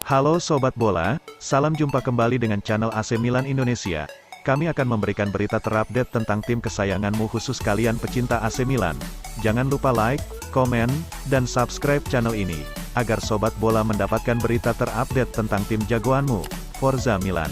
Halo Sobat Bola, salam jumpa kembali dengan channel AC Milan Indonesia. Kami akan memberikan berita terupdate tentang tim kesayanganmu khusus kalian pecinta AC Milan. Jangan lupa like, komen, dan subscribe channel ini, agar Sobat Bola mendapatkan berita terupdate tentang tim jagoanmu, Forza Milan.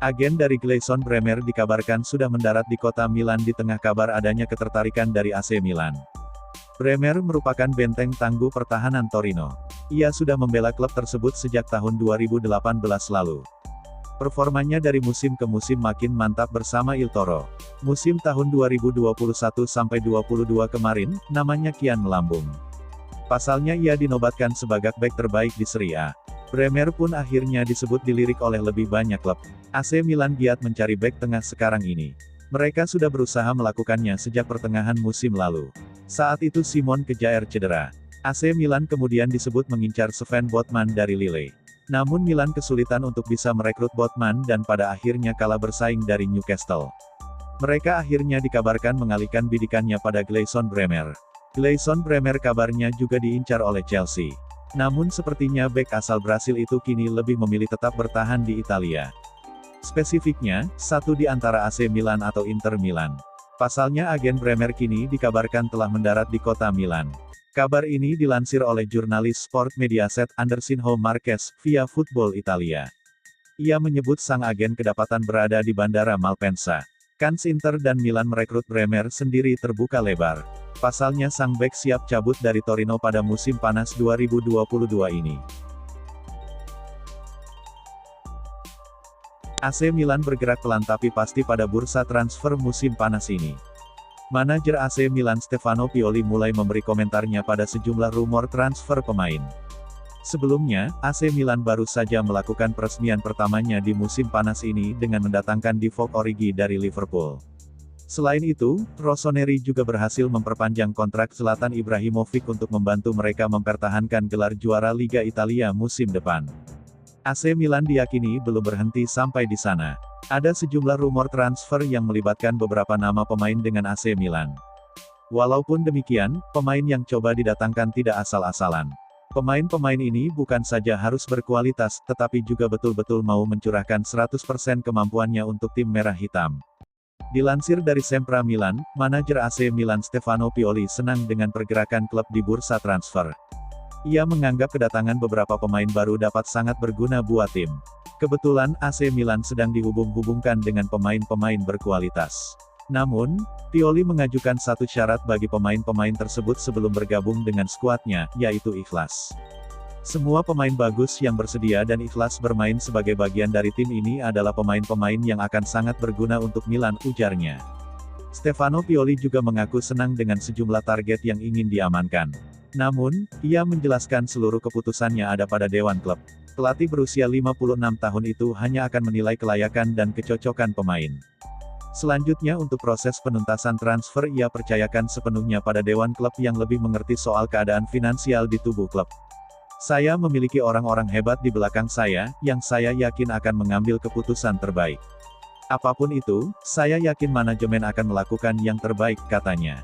Agen dari Gleison Bremer dikabarkan sudah mendarat di kota Milan di tengah kabar adanya ketertarikan dari AC Milan. Bremer merupakan benteng tangguh pertahanan Torino. Ia sudah membela klub tersebut sejak tahun 2018 lalu. Performanya dari musim ke musim makin mantap bersama Il Toro. Musim tahun 2021-22 kemarin, namanya kian melambung. Pasalnya ia dinobatkan sebagai bek terbaik di Serie A. Bremer pun akhirnya disebut dilirik oleh lebih banyak klub. AC Milan giat mencari bek tengah sekarang ini. Mereka sudah berusaha melakukannya sejak pertengahan musim lalu. Saat itu Simon Kjaer cedera. AC Milan kemudian disebut mengincar Sven Botman dari Lille. Namun Milan kesulitan untuk bisa merekrut Botman dan pada akhirnya kalah bersaing dari Newcastle. Mereka akhirnya dikabarkan mengalihkan bidikannya pada Gleison Bremer. Gleison Bremer kabarnya juga diincar oleh Chelsea. Namun sepertinya bek asal Brasil itu kini lebih memilih tetap bertahan di Italia. Spesifiknya, satu di antara AC Milan atau Inter Milan. Pasalnya agen Bremer kini dikabarkan telah mendarat di kota Milan. Kabar ini dilansir oleh jurnalis sport Mediaset Andersinho Marquez via Football Italia. Ia menyebut sang agen kedapatan berada di Bandara Malpensa. Kans Inter dan Milan merekrut Bremer sendiri terbuka lebar. Pasalnya sang bek siap cabut dari Torino pada musim panas 2022 ini. AC Milan bergerak pelan tapi pasti pada bursa transfer musim panas ini. Manajer AC Milan Stefano Pioli mulai memberi komentarnya pada sejumlah rumor transfer pemain. Sebelumnya, AC Milan baru saja melakukan peresmian pertamanya di musim panas ini dengan mendatangkan Divock Origi dari Liverpool. Selain itu, Rossoneri juga berhasil memperpanjang kontrak Zlatan Ibrahimovic untuk membantu mereka mempertahankan gelar juara Liga Italia musim depan. AC Milan diyakini belum berhenti sampai di sana. Ada sejumlah rumor transfer yang melibatkan beberapa nama pemain dengan AC Milan. Walaupun demikian, pemain yang coba didatangkan tidak asal-asalan. Pemain-pemain ini bukan saja harus berkualitas, tetapi juga betul-betul mau mencurahkan 100% kemampuannya untuk tim merah hitam. Dilansir dari Sempra Milan, manajer AC Milan Stefano Pioli senang dengan pergerakan klub di bursa transfer. Ia menganggap kedatangan beberapa pemain baru dapat sangat berguna buat tim. Kebetulan AC Milan sedang dihubung-hubungkan dengan pemain-pemain berkualitas. Namun, Pioli mengajukan satu syarat bagi pemain-pemain tersebut sebelum bergabung dengan skuadnya, yaitu ikhlas. Semua pemain bagus yang bersedia dan ikhlas bermain sebagai bagian dari tim ini adalah pemain-pemain yang akan sangat berguna untuk Milan, ujarnya. Stefano Pioli juga mengaku senang dengan sejumlah target yang ingin diamankan. Namun, ia menjelaskan seluruh keputusannya ada pada Dewan Klub. Pelatih berusia 56 tahun itu hanya akan menilai kelayakan dan kecocokan pemain. Selanjutnya untuk proses penuntasan transfer ia percayakan sepenuhnya pada Dewan Klub yang lebih mengerti soal keadaan finansial di tubuh klub. Saya memiliki orang-orang hebat di belakang saya, yang saya yakin akan mengambil keputusan terbaik. Apapun itu, saya yakin manajemen akan melakukan yang terbaik, katanya.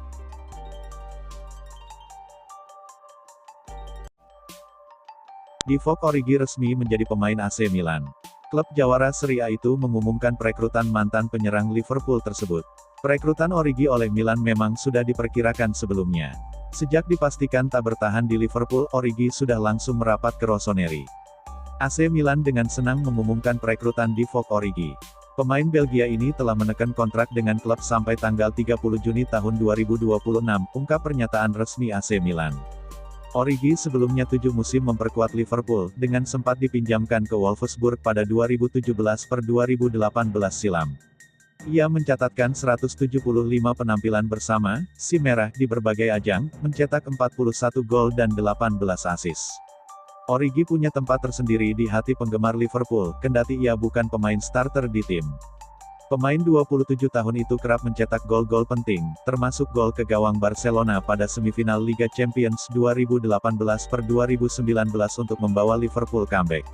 Divock Origi resmi menjadi pemain AC Milan. Klub jawara Serie A itu mengumumkan perekrutan mantan penyerang Liverpool tersebut. Perekrutan Origi oleh Milan memang sudah diperkirakan sebelumnya. Sejak dipastikan tak bertahan di Liverpool, Origi sudah langsung merapat ke Rossoneri. AC Milan dengan senang mengumumkan perekrutan Divock Origi. Pemain Belgia ini telah menekan kontrak dengan klub sampai tanggal 30 Juni tahun 2026, ungkap pernyataan resmi AC Milan. Origi sebelumnya 7 musim memperkuat Liverpool, dengan sempat dipinjamkan ke Wolfsburg pada 2017-2018 silam. Ia mencatatkan 175 penampilan bersama si Merah di berbagai ajang, mencetak 41 gol dan 18 assist. Origi punya tempat tersendiri di hati penggemar Liverpool, kendati ia bukan pemain starter di tim. Pemain 27 tahun itu kerap mencetak gol-gol penting, termasuk gol ke gawang Barcelona pada semifinal Liga Champions 2018-2019 untuk membawa Liverpool comeback.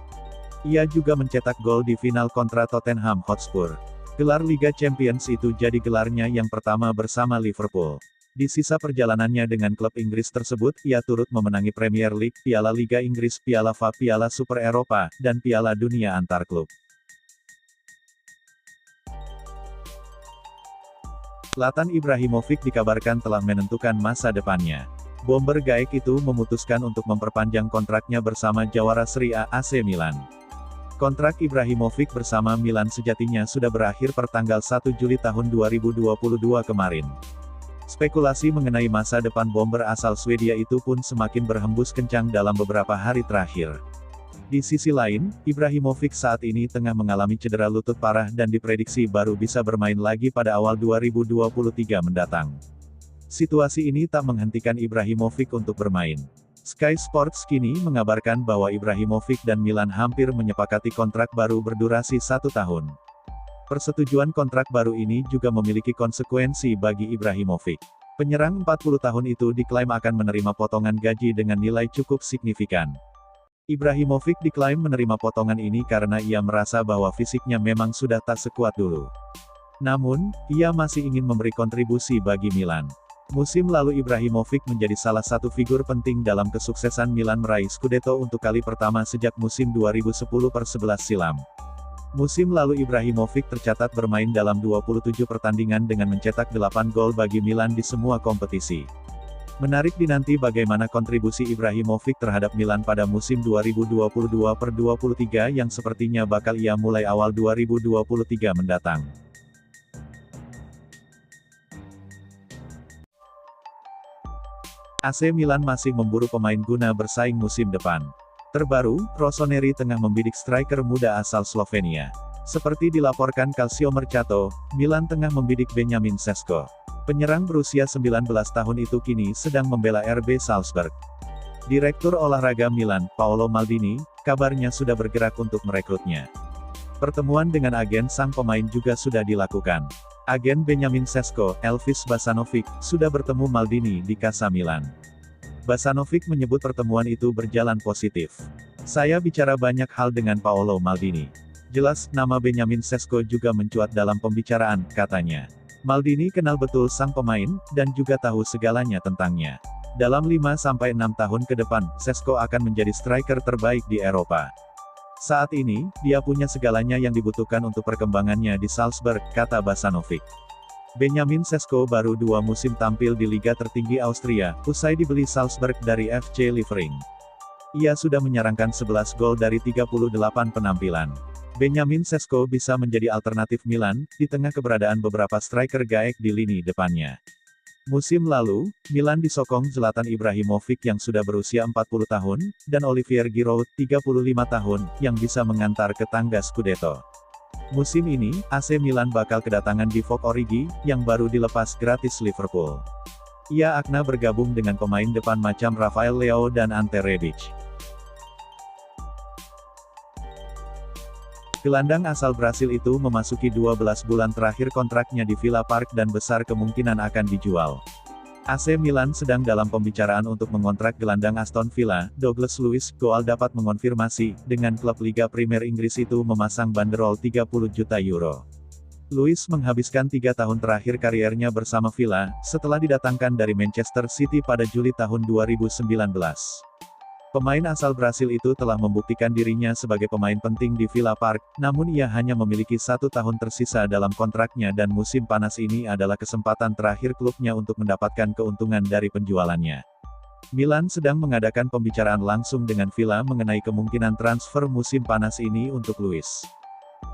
Ia juga mencetak gol di final kontra Tottenham Hotspur. Gelar Liga Champions itu jadi gelarnya yang pertama bersama Liverpool. Di sisa perjalanannya dengan klub Inggris tersebut, ia turut memenangi Premier League, Piala Liga Inggris, Piala FA, Piala Super Eropa, dan Piala Dunia antar klub. Zlatan Ibrahimovic dikabarkan telah menentukan masa depannya. Bomber Gaek itu memutuskan untuk memperpanjang kontraknya bersama jawara Serie A AC Milan. Kontrak Ibrahimovic bersama Milan sejatinya sudah berakhir per tanggal 1 Juli tahun 2022 kemarin. Spekulasi mengenai masa depan bomber asal Swedia itu pun semakin berhembus kencang dalam beberapa hari terakhir. Di sisi lain, Ibrahimovic saat ini tengah mengalami cedera lutut parah dan diprediksi baru bisa bermain lagi pada awal 2023 mendatang. Situasi ini tak menghentikan Ibrahimovic untuk bermain. Sky Sports kini mengabarkan bahwa Ibrahimovic dan Milan hampir menyepakati kontrak baru berdurasi 1 tahun. Persetujuan kontrak baru ini juga memiliki konsekuensi bagi Ibrahimovic. Penyerang 40 tahun itu diklaim akan menerima potongan gaji dengan nilai cukup signifikan. Ibrahimovic diklaim menerima potongan ini karena ia merasa bahwa fisiknya memang sudah tak sekuat dulu. Namun, ia masih ingin memberi kontribusi bagi Milan. Musim lalu Ibrahimovic menjadi salah satu figur penting dalam kesuksesan Milan meraih Scudetto untuk kali pertama sejak musim 2010-11 silam. Musim lalu Ibrahimovic tercatat bermain dalam 27 pertandingan dengan mencetak 8 gol bagi Milan di semua kompetisi. Menarik dinanti bagaimana kontribusi Ibrahimovic terhadap Milan pada musim 2022-23 yang sepertinya bakal ia mulai awal 2023 mendatang. AC Milan masih memburu pemain guna bersaing musim depan. Terbaru, Rossoneri tengah membidik striker muda asal Slovenia. Seperti dilaporkan Calcio Mercato, Milan tengah membidik Benjamin Sesko. Penyerang berusia 19 tahun itu kini sedang membela RB Salzburg. Direktur olahraga Milan, Paolo Maldini, kabarnya sudah bergerak untuk merekrutnya. Pertemuan dengan agen sang pemain juga sudah dilakukan. Agen Benjamin Sesko, Elvis Basanovic, sudah bertemu Maldini di Casa Milan. Basanovic menyebut pertemuan itu berjalan positif. Saya bicara banyak hal dengan Paolo Maldini. Jelas, nama Benjamin Sesko juga mencuat dalam pembicaraan, katanya. Maldini kenal betul sang pemain, dan juga tahu segalanya tentangnya. Dalam 5-6 tahun ke depan, Sesko akan menjadi striker terbaik di Eropa. Saat ini, dia punya segalanya yang dibutuhkan untuk perkembangannya di Salzburg, kata Basanovic. Benjamin Sesko baru 2 musim tampil di liga tertinggi Austria, usai dibeli Salzburg dari FC Liefering. Ia sudah menyarangkan 11 gol dari 38 penampilan. Benjamin Sesko bisa menjadi alternatif Milan, di tengah keberadaan beberapa striker Gaek di lini depannya. Musim lalu, Milan disokong Zlatan Ibrahimovic yang sudah berusia 40 tahun, dan Olivier Giroud, 35 tahun, yang bisa mengantar ke tangga Scudetto. Musim ini, AC Milan bakal kedatangan Divock Origi, yang baru dilepas gratis Liverpool. Ia akan bergabung dengan pemain depan macam Rafael Leao dan Ante Rebic. Gelandang asal Brasil itu memasuki 12 bulan terakhir kontraknya di Villa Park dan besar kemungkinan akan dijual. AC Milan sedang dalam pembicaraan untuk mengontrak gelandang Aston Villa, Douglas Luiz. Goal dapat mengonfirmasi, dengan klub Liga Premier Inggris itu memasang banderol 30 juta euro. Luiz menghabiskan 3 tahun terakhir kariernya bersama Villa, setelah didatangkan dari Manchester City pada Juli tahun 2019. Pemain asal Brasil itu telah membuktikan dirinya sebagai pemain penting di Villa Park, namun ia hanya memiliki 1 tahun tersisa dalam kontraknya dan musim panas ini adalah kesempatan terakhir klubnya untuk mendapatkan keuntungan dari penjualannya. Milan sedang mengadakan pembicaraan langsung dengan Villa mengenai kemungkinan transfer musim panas ini untuk Luiz.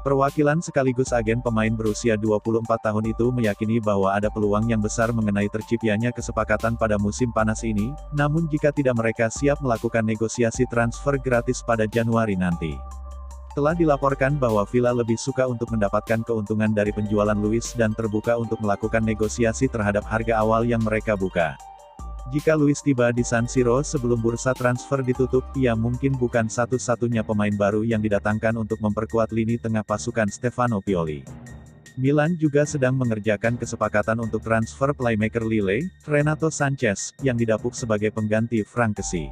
Perwakilan sekaligus agen pemain berusia 24 tahun itu meyakini bahwa ada peluang yang besar mengenai terciptanya kesepakatan pada musim panas ini, namun jika tidak mereka siap melakukan negosiasi transfer gratis pada Januari nanti. Telah dilaporkan bahwa Villa lebih suka untuk mendapatkan keuntungan dari penjualan Luiz dan terbuka untuk melakukan negosiasi terhadap harga awal yang mereka buka. Jika Luiz tiba di San Siro sebelum bursa transfer ditutup, ia mungkin bukan satu-satunya pemain baru yang didatangkan untuk memperkuat lini tengah pasukan Stefano Pioli. Milan juga sedang mengerjakan kesepakatan untuk transfer playmaker Lille, Renato Sanchez, yang didapuk sebagai pengganti Frank Kessie.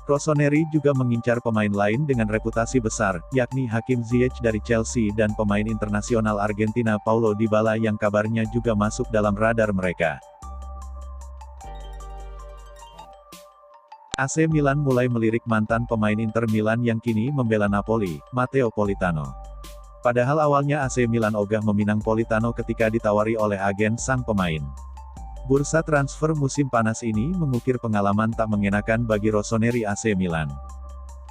Rossoneri juga mengincar pemain lain dengan reputasi besar, yakni Hakim Ziyech dari Chelsea dan pemain internasional Argentina Paulo Dybala yang kabarnya juga masuk dalam radar mereka. AC Milan mulai melirik mantan pemain Inter Milan yang kini membela Napoli, Matteo Politano. Padahal awalnya AC Milan ogah meminang Politano ketika ditawari oleh agen sang pemain. Bursa transfer musim panas ini mengukir pengalaman tak mengenakan bagi Rossoneri AC Milan.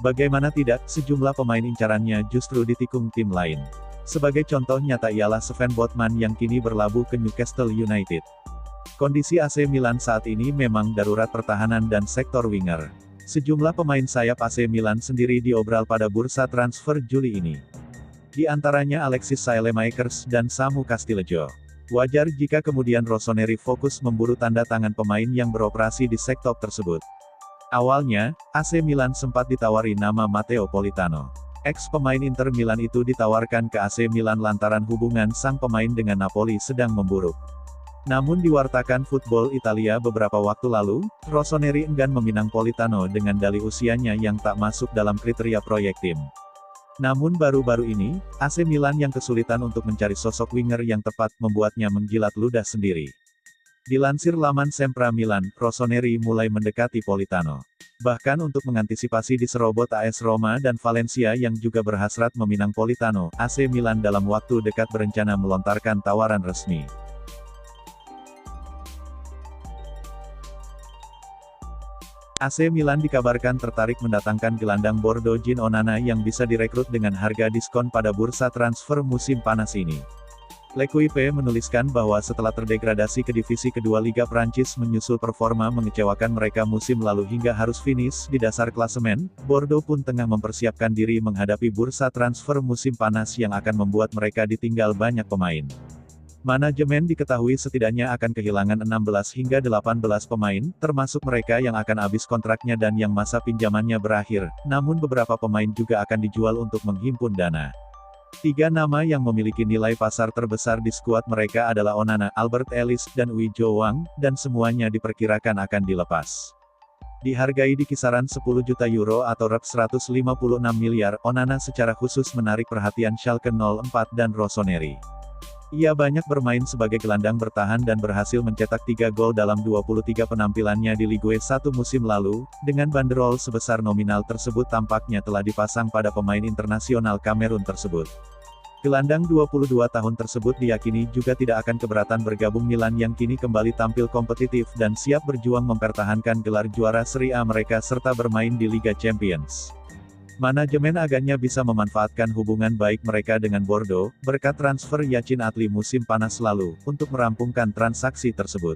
Bagaimana tidak, sejumlah pemain incarannya justru ditikung tim lain. Sebagai contoh nyata ialah Sven Botman yang kini berlabuh ke Newcastle United. Kondisi AC Milan saat ini memang darurat pertahanan dan sektor winger. Sejumlah pemain sayap AC Milan sendiri diobral pada bursa transfer Juli ini. Di antaranya Alexis Saelemaekers dan Samu Castillejo. Wajar jika kemudian Rossoneri fokus memburu tanda tangan pemain yang beroperasi di sektor tersebut. Awalnya, AC Milan sempat ditawari nama Matteo Politano. Ex-pemain Inter Milan itu ditawarkan ke AC Milan lantaran hubungan sang pemain dengan Napoli sedang memburuk. Namun diwartakan Football Italia beberapa waktu lalu, Rossoneri enggan meminang Politano dengan dalih usianya yang tak masuk dalam kriteria proyek tim. Namun baru-baru ini, AC Milan yang kesulitan untuk mencari sosok winger yang tepat membuatnya menjilat ludah sendiri. Dilansir laman Sempra Milan, Rossoneri mulai mendekati Politano. Bahkan untuk mengantisipasi diserobot AS Roma dan Valencia yang juga berhasrat meminang Politano, AC Milan dalam waktu dekat berencana melontarkan tawaran resmi. AC Milan dikabarkan tertarik mendatangkan gelandang Bordeaux Jean Onana yang bisa direkrut dengan harga diskon pada bursa transfer musim panas ini. L'Equipe menuliskan bahwa setelah terdegradasi ke divisi kedua Liga Prancis menyusul performa mengecewakan mereka musim lalu hingga harus finish di dasar klasemen, Bordeaux pun tengah mempersiapkan diri menghadapi bursa transfer musim panas yang akan membuat mereka ditinggal banyak pemain. Manajemen diketahui setidaknya akan kehilangan 16 hingga 18 pemain, termasuk mereka yang akan habis kontraknya dan yang masa pinjamannya berakhir, namun beberapa pemain juga akan dijual untuk menghimpun dana. 3 nama yang memiliki nilai pasar terbesar di skuad mereka adalah Onana, Albert Ellis, dan Ui Jo Wang, dan semuanya diperkirakan akan dilepas. Dihargai di kisaran 10 juta euro atau rep 156 miliar, Onana secara khusus menarik perhatian Schalke 04 dan Rossoneri. Ia banyak bermain sebagai gelandang bertahan dan berhasil mencetak 3 gol dalam 23 penampilannya di Ligue 1 musim lalu, dengan banderol sebesar nominal tersebut tampaknya telah dipasang pada pemain internasional Kamerun tersebut. Gelandang 22 tahun tersebut diyakini juga tidak akan keberatan bergabung Milan yang kini kembali tampil kompetitif dan siap berjuang mempertahankan gelar juara Serie A mereka serta bermain di Liga Champions. Manajemen agaknya bisa memanfaatkan hubungan baik mereka dengan Bordeaux, berkat transfer Yacine Adli musim panas lalu, untuk merampungkan transaksi tersebut.